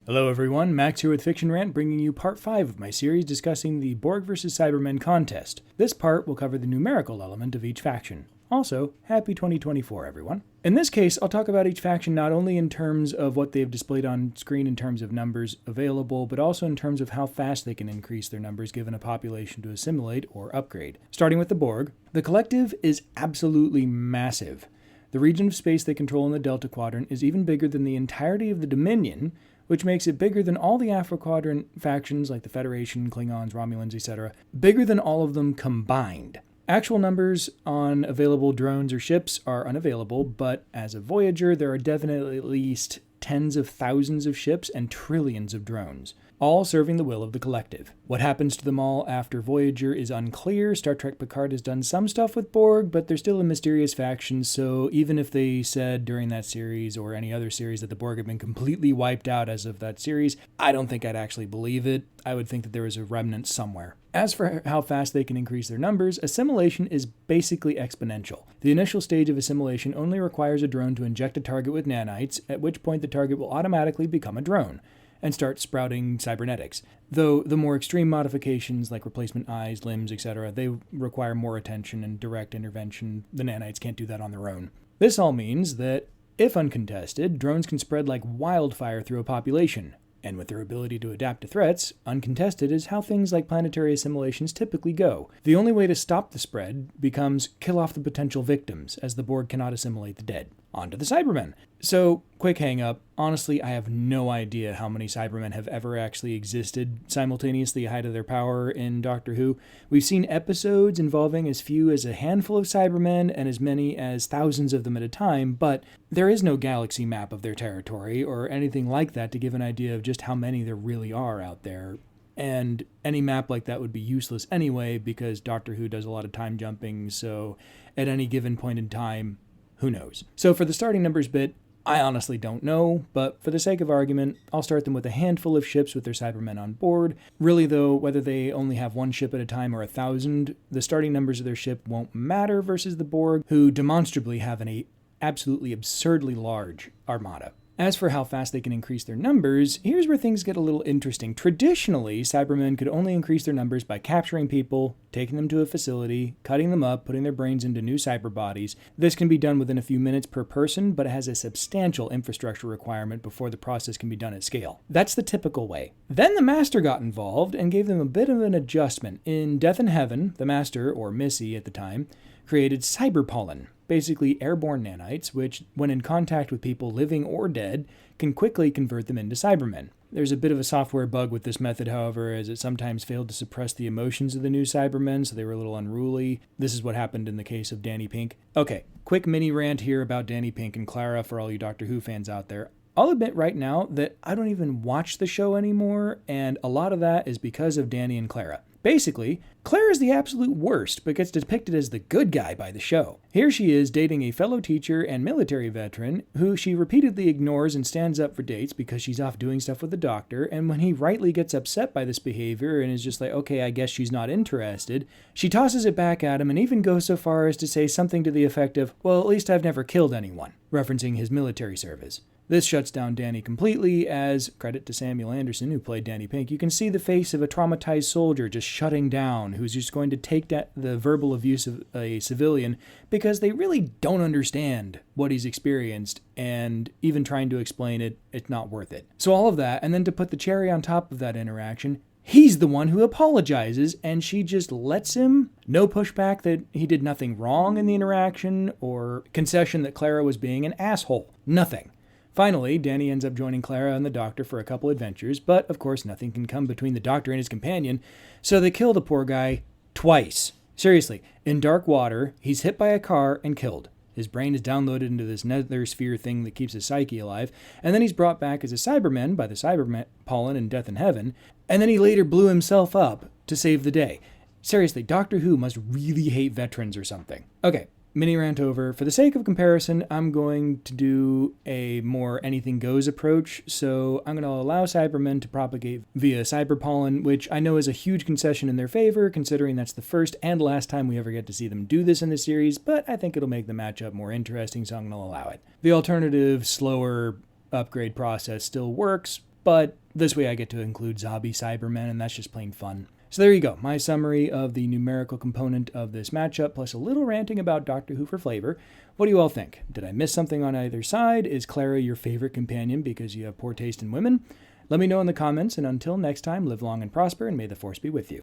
Hello everyone, Max here with Fiction Rant, bringing you part 5 of my series discussing the Borg vs. Cybermen contest. This part will cover the numerical element of each faction. Also, happy 2024 everyone. In this case, I'll talk about each faction not only in terms of what they've displayed on screen in terms of numbers available, but also in terms of how fast they can increase their numbers given a population to assimilate or upgrade. Starting with the Borg, the collective is absolutely massive. The region of space they control in the Delta Quadrant is even bigger than the entirety of the Dominion, which makes it bigger than all the Alpha Quadrant factions like the Federation, Klingons, Romulans, etc., bigger than all of them combined. Actual numbers on available drones or ships are unavailable, but as a Voyager, there are definitely at least tens of thousands of ships and trillions of drones, all serving the will of the collective. What happens to them all after Voyager is unclear. Star Trek Picard has done some stuff with Borg, but they're still a mysterious faction, so even if they said during that series or any other series that the Borg have been completely wiped out as of that series, I don't think I'd actually believe it. I would think that there is a remnant somewhere. As for how fast they can increase their numbers, assimilation is basically exponential. The initial stage of assimilation only requires a drone to inject a target with nanites, at which point the target will automatically become a drone and start sprouting cybernetics. Though the more extreme modifications like replacement eyes, limbs, etc., they require more attention and direct intervention. The nanites can't do that on their own. This all means that, if uncontested, drones can spread like wildfire through a population. And with their ability to adapt to threats, uncontested is how things like planetary assimilations typically go. The only way to stop the spread becomes kill off the potential victims, as the Borg cannot assimilate the dead. On to the Cybermen. So, quick hang up. Honestly, I have no idea how many Cybermen have ever actually existed simultaneously at the height of their power in Doctor Who. We've seen episodes involving as few as a handful of Cybermen and as many as thousands of them at a time, but there is no galaxy map of their territory or anything like that to give an idea of just how many there really are out there. And any map like that would be useless anyway because Doctor Who does a lot of time jumping, so at any given point in time, who knows? So for the starting numbers bit, I honestly don't know, but for the sake of argument, I'll start them with a handful of ships with their Cybermen on board. Really though, whether they only have one ship at a time or 1,000, the starting numbers of their ship won't matter versus the Borg, who demonstrably have an absolutely absurdly large armada. As for how fast they can increase their numbers, here's where things get a little interesting. Traditionally, Cybermen could only increase their numbers by capturing people, taking them to a facility, cutting them up, putting their brains into new cyber bodies. This can be done within a few minutes per person, but it has a substantial infrastructure requirement before the process can be done at scale. That's the typical way. Then the Master got involved and gave them a bit of an adjustment. In Death in Heaven, the Master, or Missy at the time, created cyberpollen, basically airborne nanites, which, when in contact with people living or dead, can quickly convert them into Cybermen. There's a bit of a software bug with this method, however, as it sometimes failed to suppress the emotions of the new Cybermen, so they were a little unruly. This is what happened in the case of Danny Pink. Okay, quick mini rant here about Danny Pink and Clara for all you Doctor Who fans out there. I'll admit right now that I don't even watch the show anymore, and a lot of that is because of Danny and Clara. Basically, Claire is the absolute worst, but gets depicted as the good guy by the show. Here she is dating a fellow teacher and military veteran who she repeatedly ignores and stands up for dates because she's off doing stuff with the doctor, and when he rightly gets upset by this behavior and is just like, okay, I guess she's not interested, she tosses it back at him and even goes so far as to say something to the effect of, well, at least I've never killed anyone, referencing his military service. This shuts down Danny completely as, credit to Samuel Anderson who played Danny Pink, you can see the face of a traumatized soldier just shutting down who's just going to take the verbal abuse of a civilian because they really don't understand what he's experienced, and even trying to explain it, it's not worth it. So all of that, and then to put the cherry on top of that interaction, he's the one who apologizes, and she just lets him. No pushback that he did nothing wrong in the interaction, or concession that Clara was being an asshole. Nothing. Finally, Danny ends up joining Clara and the Doctor for a couple adventures, but of course nothing can come between the Doctor and his companion, so they kill the poor guy twice. Seriously, in Dark Water, he's hit by a car and killed. His brain is downloaded into this nether sphere thing that keeps his psyche alive, and then he's brought back as a Cyberman by the Cybermen pollen in Death in Heaven, and then he later blew himself up to save the day. Seriously, Doctor Who must really hate veterans or something. Okay, mini rant over. For the sake of comparison, I'm going to do a more anything goes approach, so I'm going to allow Cybermen to propagate via cyberpollen, which I know is a huge concession in their favor, considering that's the first and last time we ever get to see them do this in the series, but I think it'll make the matchup more interesting, so I'm going to allow it. The alternative, slower upgrade process still works, but this way I get to include zombie Cybermen, and that's just plain fun. So there you go, my summary of the numerical component of this matchup, plus a little ranting about Doctor Who for flavor. What do you all think? Did I miss something on either side? Is Clara your favorite companion because you have poor taste in women? Let me know in the comments, and until next time, live long and prosper, and may the Force be with you.